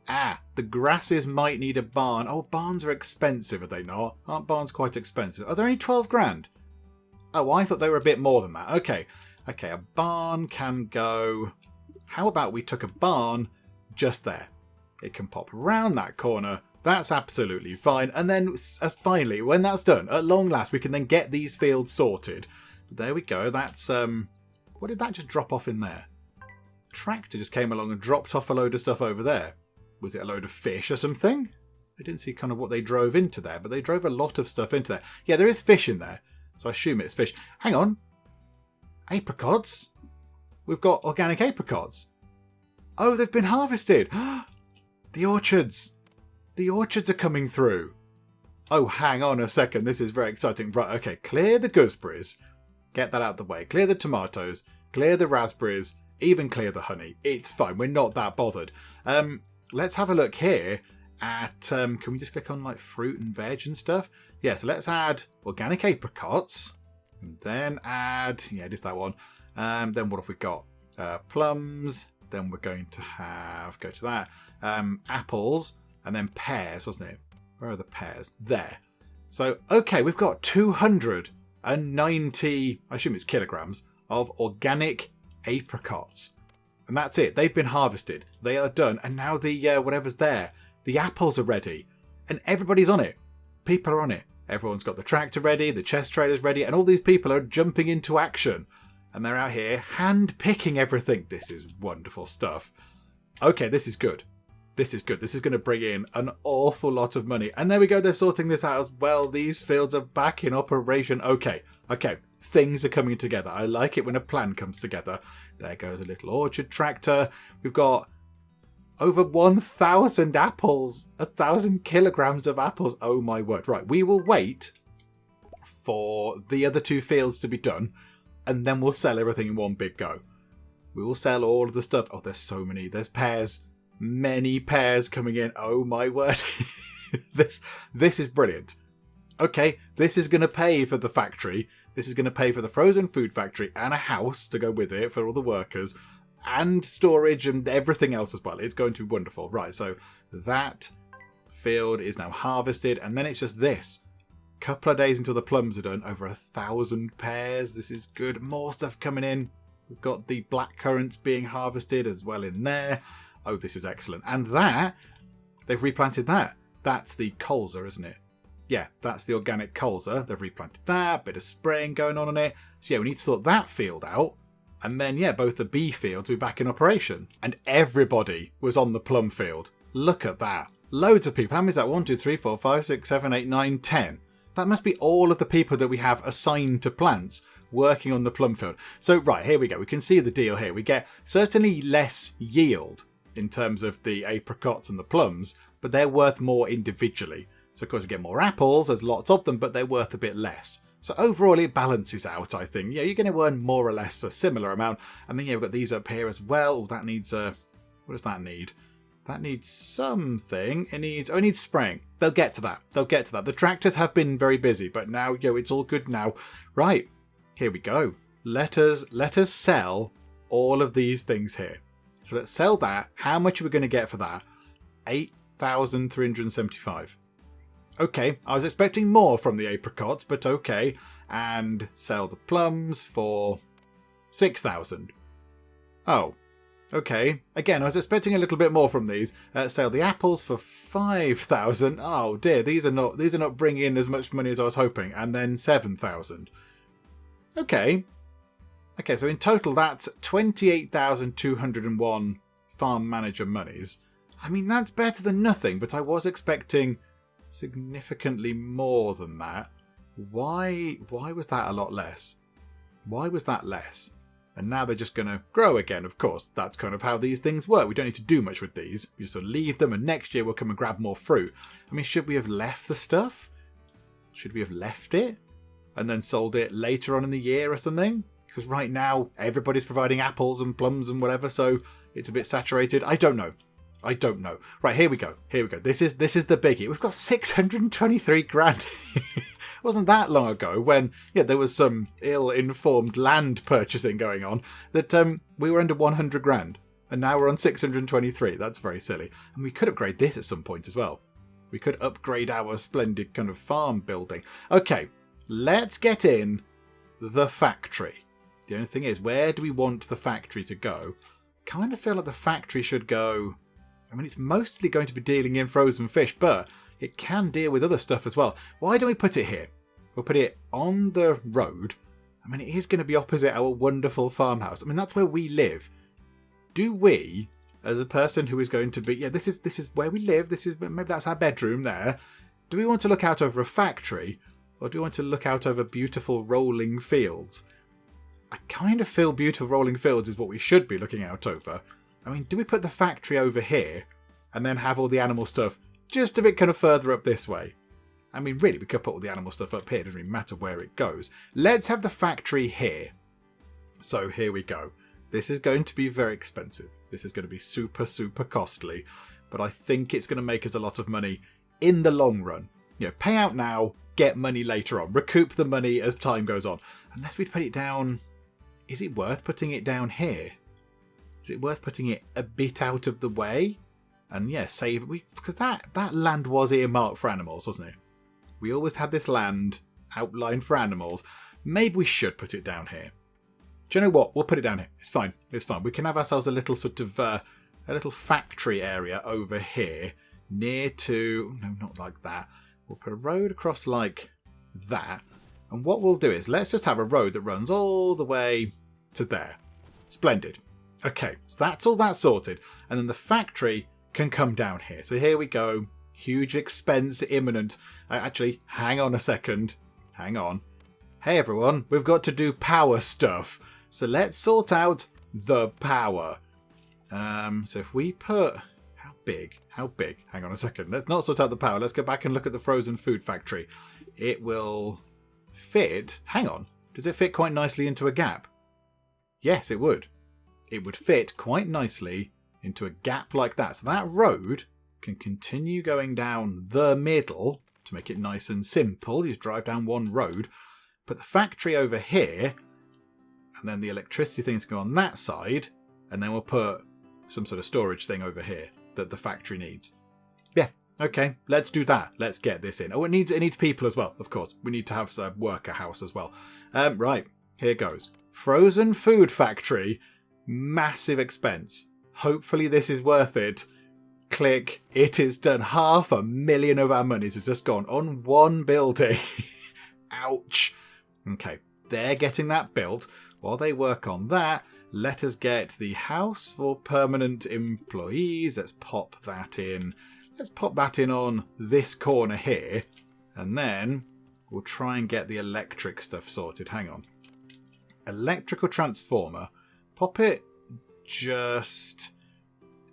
Ah, the grasses might need a barn. Oh, barns are expensive, are they not? Aren't barns quite expensive? Are they only 12 grand? Oh, I thought they were a bit more than that. Okay, a barn can go... How about we took a barn just there? It can pop around that corner. That's absolutely fine. And then finally, when that's done, at long last, we can then get these fields sorted. There we go. That's... What did that just drop off in there? Tractor just came along and dropped off a load of stuff over there. Was it a load of fish or something? I didn't see kind of what they drove into there, but they drove a lot of stuff into there. Yeah, there is fish in there, so I assume it's fish. Hang on. Apricots? We've got organic apricots. Oh, they've been harvested. The orchards. The orchards are coming through. Oh, hang on a second. This is very exciting. Right, okay. Clear the gooseberries. Get that out of the way. Clear the tomatoes. Clear the raspberries. Even clear the honey. It's fine. We're not that bothered. Let's have a look here at... can we just click on like fruit and veg and stuff? Yeah, so let's add organic apricots. And then add... Yeah, it is that one. Then what have we got? Plums. Then we're going to have... Go to that. Apples. And then pears, wasn't it? Where are the pears? There. So, okay, we've got 290... I assume it's kilograms of organic apricots. And that's it. They've been harvested. They are done. And now the whatever's there, the apples are ready. And everybody's on it. People are on it. Everyone's got the tractor ready, the chest trailer's ready, and all these people are jumping into action. And they're out here hand-picking everything. This is wonderful stuff. Okay, this is good. This is good. This is going to bring in an awful lot of money. And there we go. They're sorting this out as well. These fields are back in operation. Okay. Things are coming together. I like it when a plan comes together. There goes a little orchard tractor. We've got over 1,000 apples. 1,000 kilograms of apples. Oh my word. Right. We will wait for the other 2 fields to be done. And then we'll sell everything in one big go. We will sell all of the stuff. Oh, there's so many. There's pears. Many pears coming in. Oh my word. This is brilliant. Okay, this is going to pay for the factory. This is going to pay for the frozen food factory and a house to go with it for all the workers and storage and everything else as well. It's going to be wonderful. Right, so that field is now harvested, and then it's just this. Couple of days until the plums are done. Over 1,000 pairs. This is good. More stuff coming in. We've got the black currants being harvested as well in there. Oh, this is excellent. And that, they've replanted that. That's the colza, isn't it? Yeah, that's the organic colza. They've replanted that. Bit of spraying going on it. So yeah, we need to sort that field out. And then, yeah, both the bee fields will be back in operation. And everybody was on the plum field. Look at that. Loads of people. How many is that? 1, 2, 3, 4, 5, 6, 7, 8, 9, 10. That must be all of the people that we have assigned to plants working on the plum field. So, right, here we go. We can see the deal here. We get certainly less yield in terms of the apricots and the plums, but they're worth more individually. So, of course, we get more apples. There's lots of them, but they're worth a bit less. So, overall, it balances out, I think. Yeah, you're going to earn more or less a similar amount. And then, yeah, we've got these up here as well. Oh, that needs what does that need? That needs something. It needs spraying. They'll get to that. The tractors have been very busy, but now, it's all good now. Right. Here we go. Let us sell all of these things here. So let's sell that. How much are we going to get for that? 8,375. Okay, I was expecting more from the apricots, but okay. And sell the plums for 6,000. Oh, okay. Again, I was expecting a little bit more from these. Sell the apples for 5,000. Oh dear, these are not bringing in as much money as I was hoping. And then 7,000. Okay. Okay, so in total that's 28,201 farm manager monies. I mean, that's better than nothing, but I was expecting significantly more than that. Why was that a lot less? Why was that less? And now they're just going to grow again, of course. That's kind of how these things work. We don't need to do much with these. We just sort of leave them, and next year we'll come and grab more fruit. I mean, should we have left the stuff? Should we have left it and then sold it later on in the year or something? Because right now, everybody's providing apples and plums and whatever, so it's a bit saturated. I don't know. Right, here we go. This is the biggie. We've got 623 grand. It wasn't that long ago when, there was some ill-informed land purchasing going on that we were under 100 grand. And now we're on 623. That's very silly. And we could upgrade this at some point as well. We could upgrade our splendid kind of farm building. Okay, let's get in the factory. The only thing is, where do we want the factory to go? Kind of feel like the factory should go... I mean, it's mostly going to be dealing in frozen fish, but it can deal with other stuff as well. Why don't we put it here? We'll put it on the road. I mean, it is going to be opposite our wonderful farmhouse. I mean, that's where we live. Do we, as a person who is going to be... this is where we live. Maybe that's our bedroom there. Do we want to look out over a factory? Or do we want to look out over beautiful rolling fields? I kind of feel beautiful rolling fields is what we should be looking out over. I mean, do we put the factory over here and then have all the animal stuff just a bit kind of further up this way? I mean, really, we could put all the animal stuff up here. It doesn't really matter where it goes. Let's have the factory here. So here we go. This is going to be very expensive. This is going to be super, super costly. But I think it's going to make us a lot of money in the long run. Pay out now, get money later on. Recoup the money as time goes on. Unless we put it down... Is it worth putting it down here? Is it worth putting it a bit out of the way? And save it. Because that land was earmarked for animals, wasn't it? We always had this land outlined for animals. Maybe we should put it down here. Do you know what? We'll put it down here. It's fine. We can have ourselves a little sort of a little factory area over here near to... No, not like that. We'll put a road across like that. And what we'll do is let's just have a road that runs all the way to there. Splendid. Okay, so that's all that sorted. And then the factory can come down here. So here we go. Huge expense imminent. Actually, hang on a second. Hang on. Hey everyone, we've got to do power stuff. So let's sort out the power. So if we put... How big? Hang on a second. Let's not sort out the power. Let's go back and look at the frozen food factory. It will fit... Hang on. Does it fit quite nicely into a gap? Yes, it would. It would fit quite nicely into a gap like that. So that road can continue going down the middle to make it nice and simple. You just drive down one road, put the factory over here, and then the electricity things go on that side, and then we'll put some sort of storage thing over here that the factory needs. Yeah, okay, let's do that. Let's get this in. Oh, it needs people as well, of course. We need to have a worker house as well. Right, here goes. Frozen food factory, massive expense. Hopefully this is worth it. Click. It is done. 500,000 of our monies has just gone on one building. Ouch. Okay, they're getting that built. While they work on that, let us get the house for permanent employees. Let's pop that in. Let's pop that in on this corner here. And then we'll try and get the electric stuff sorted. Hang on. Electrical transformer. Pop it just...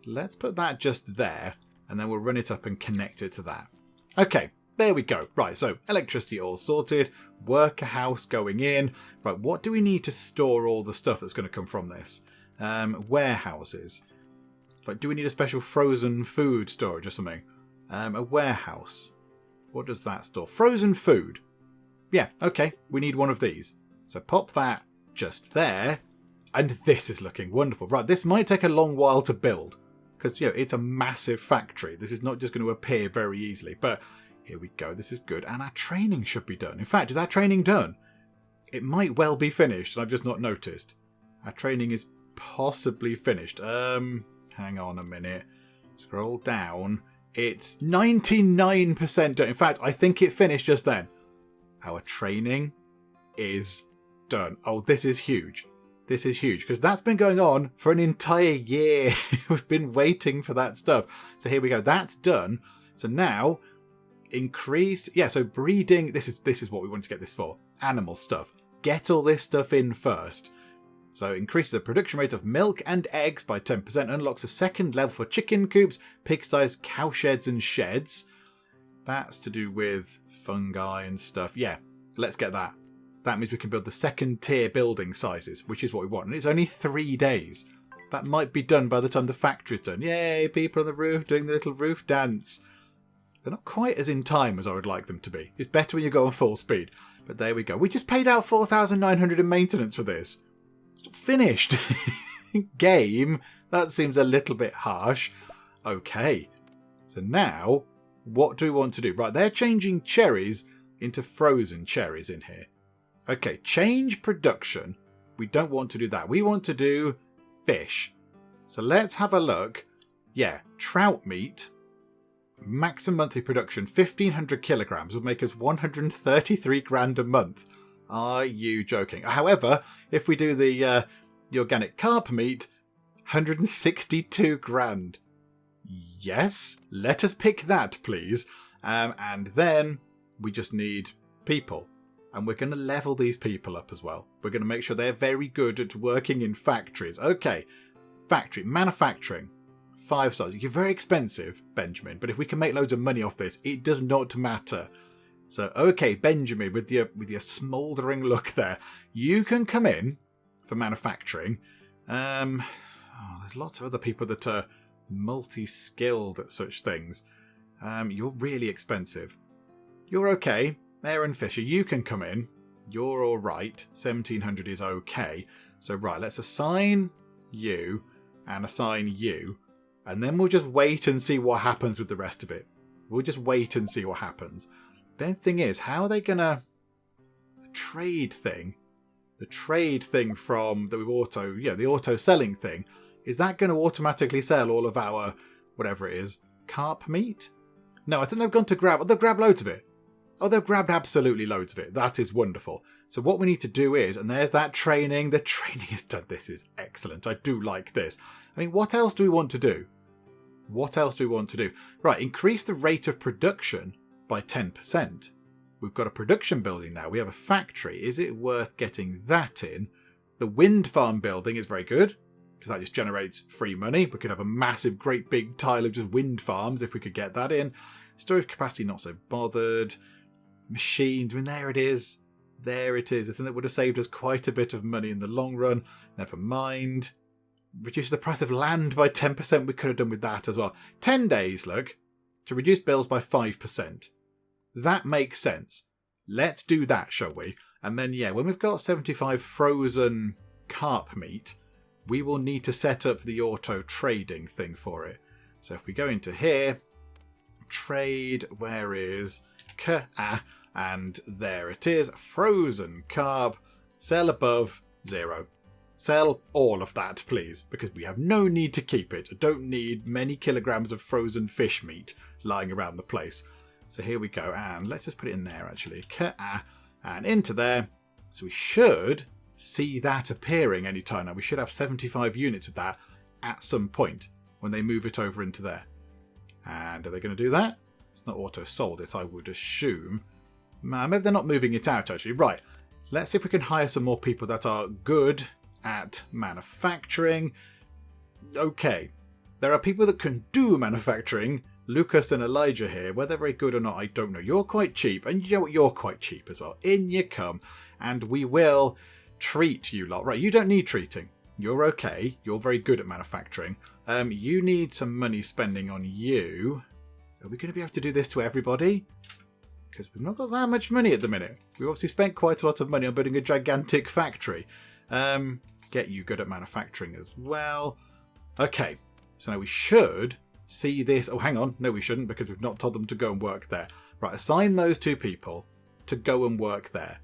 Let's put that just there. And then we'll run it up and connect it to that. Okay, there we go. Right, so electricity all sorted. Worker house going in. Right, what do we need to store all the stuff that's going to come from this? Warehouses. Like, do we need a special frozen food storage or something? A warehouse. What does that store? Frozen food. Yeah, okay. We need one of these. So pop that just there. And this is looking wonderful. Right, this might take a long while to build. Because, you know, it's a massive factory. This is not just going to appear very easily. But here we go. This is good. And our training should be done. In fact, is our training done? It might well be finished, and I've just not noticed. Our training is possibly finished. Hang on a minute. Scroll down. It's 99% done. In fact, I think it finished just then. Our training is done. Oh, this is huge. This is huge, because that's been going on for an entire year. We've been waiting for that stuff. So here we go. That's done. So now, increase... Yeah, so breeding... This is what we want to get this for. Animal stuff. Get all this stuff in first. So increase the production rate of milk and eggs by 10%. Unlocks a second level for chicken coops, pigsties, cowsheds and sheds. That's to do with fungi and stuff. Yeah, let's get that. That means we can build the second tier building sizes, which is what we want. And it's only 3 days. That might be done by the time the factory's done. Yay, people on the roof doing the little roof dance. They're not quite as in time as I would like them to be. It's better when you go on full speed. But there we go. We just paid out 4,900 in maintenance for this. It's finished. Game. That seems a little bit harsh. Okay. So now, what do we want to do? Right, they're changing cherries into frozen cherries in here. Okay, change production. We don't want to do that. We want to do fish. So let's have a look. Yeah, trout meat. Maximum monthly production, 1,500 kilograms, would make us 133 grand a month. Are you joking? However, if we do the organic carp meat, 162 grand. Yes, let us pick that, please. And then we just need people. And we're going to level these people up as well. We're going to make sure they're very good at working in factories. Okay, factory, manufacturing. 5 stars. You're very expensive, Benjamin, but if we can make loads of money off this, it does not matter. So, okay, Benjamin, with your smouldering look there, you can come in for manufacturing. There's lots of other people that are multi-skilled at such things. You're really expensive. You're okay. Aaron Fisher, you can come in. You're all right. 1,700 is okay. So, right, let's assign you and assign you. And then we'll just wait and see what happens with the rest of it. We'll just wait and see what happens. The thing is, how are they going to... The trade thing from the auto selling thing, is that going to automatically sell all of our, whatever it is, carp meat? No, I think they've gone to grab... They've grabbed loads of it. Oh, they've grabbed absolutely loads of it. That is wonderful. So what we need to do is, and there's that training. The training is done. This is excellent. I do like this. I mean, what else do we want to do? What else do we want to do? Right, increase the rate of production by 10%. We've got a production building now. We have a factory. Is it worth getting that in? The wind farm building is very good, because that just generates free money. We could have a massive, great big tile of just wind farms if we could get that in. Storage capacity, not so bothered. Machines, I mean, there it is. There it is. I think that would have saved us quite a bit of money in the long run. Never mind. Reduce the price of land by 10%. We could have done with that as well. 10 days, look, to reduce bills by 5%. That makes sense. Let's do that, shall we? And then, yeah, when we've got 75 frozen carp meat, we will need to set up the auto trading thing for it. So if we go into here, trade, where is and there it is, frozen carp, sell above 0. Sell all of that, please, because we have no need to keep it. I don't need many kilograms of frozen fish meat lying around the place. So here we go, and let's just put it in there, actually. And into there. So we should see that appearing anytime now. We should have 75 units of that at some point when they move it over into there. And are they going to do that? It's not auto-sold it, I would assume. Maybe they're not moving it out, actually. Right, let's see if we can hire some more people that are good at manufacturing. Okay, there are people that can do manufacturing. Lucas and Elijah here. Whether very good or not, I don't know. You're quite cheap, and you know what? You're quite cheap as well. In you come, and we will treat you lot. Right, you don't need treating. You're okay. You're very good at manufacturing. You need some money spending on you. Are we going to be able to do this to everybody? Because we've not got that much money at the minute. We've obviously spent quite a lot of money on building a gigantic factory. Get you good at manufacturing as well. Okay, so now we should see this. Oh, hang on. No, we shouldn't, because we've not told them to go and work there. Right, assign those 2 people to go and work there.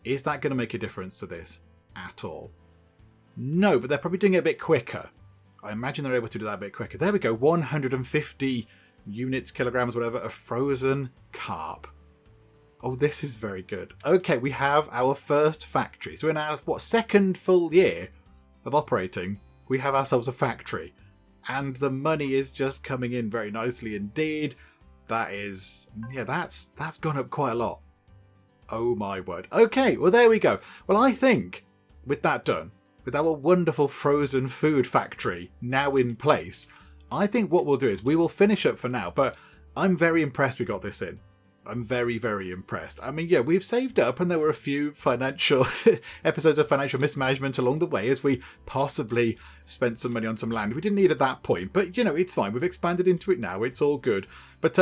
Is that going to make a difference to this at all? No, but they're probably doing it a bit quicker. I imagine they're able to do that a bit quicker. There we go. 150 units, kilograms, whatever, of frozen carp. Oh, this is very good. Okay, we have our first factory. So in our, second full year of operating, we have ourselves a factory. And the money is just coming in very nicely indeed. That is, yeah, that's gone up quite a lot. Oh my word. Okay, well there we go. Well, I think with that done, with our wonderful frozen food factory now in place, I think what we'll do is we will finish up for now, but I'm very impressed we got this in. I'm very, very impressed. I mean, yeah, we've saved up and there were a few financial episodes of financial mismanagement along the way as we possibly spent some money on some land we didn't need at that point. But, you know, it's fine. We've expanded into it now. It's all good. But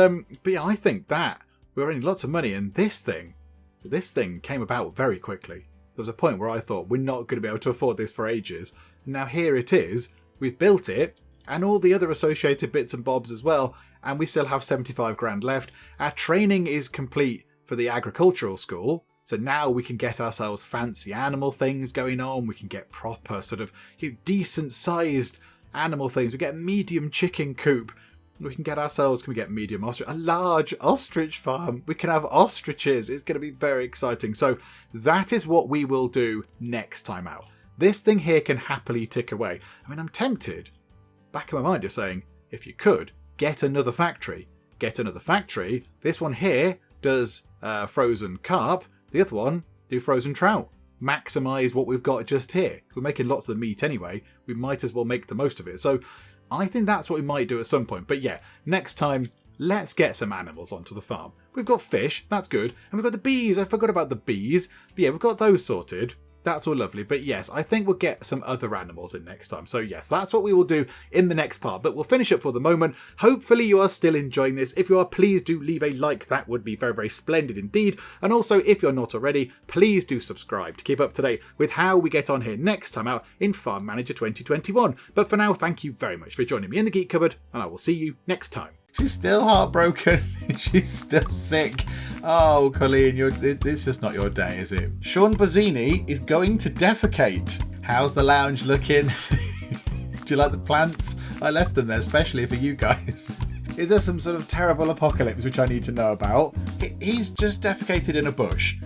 yeah, I think that we're earning lots of money, and this thing came about very quickly. There was a point where I thought we're not going to be able to afford this for ages. Now here it is. We've built it and all the other associated bits and bobs as well. And we still have 75 grand left. Our training is complete for the agricultural school. So now we can get ourselves fancy animal things going on. We can get proper sort of decent sized animal things. We get a medium chicken coop. We can get ourselves, can we get medium ostrich? A large ostrich farm. We can have ostriches. It's going to be very exciting. So that is what we will do next time out. This thing here can happily tick away. I mean, I'm tempted. Back in my mind, you're saying, if you could, get another factory. Get another factory. This one here does frozen carp. The other one do frozen trout. Maximise what we've got just here. We're making lots of meat anyway. We might as well make the most of it. So I think that's what we might do at some point. But yeah, next time, let's get some animals onto the farm. We've got fish. That's good. And we've got the bees. I forgot about the bees. But yeah, we've got those sorted. That's all lovely. But yes, I think we'll get some other animals in next time. So yes, that's what we will do in the next part. But we'll finish up for the moment. Hopefully you are still enjoying this. If you are, please do leave a like. That would be very, very splendid indeed. And also, if you're not already, please do subscribe to keep up to date with how we get on here next time out in Farm Manager 2021. But for now, thank you very much for joining me in the Geek Cupboard, and I will see you next time. She's still heartbroken. She's still sick. Oh, Colleen, it's just not your day, is it? Sean Bozzini is going to defecate. How's the lounge looking? Do you like the plants? I left them there especially for you guys. Is there some sort of terrible apocalypse which I need to know about? He's just defecated in a bush.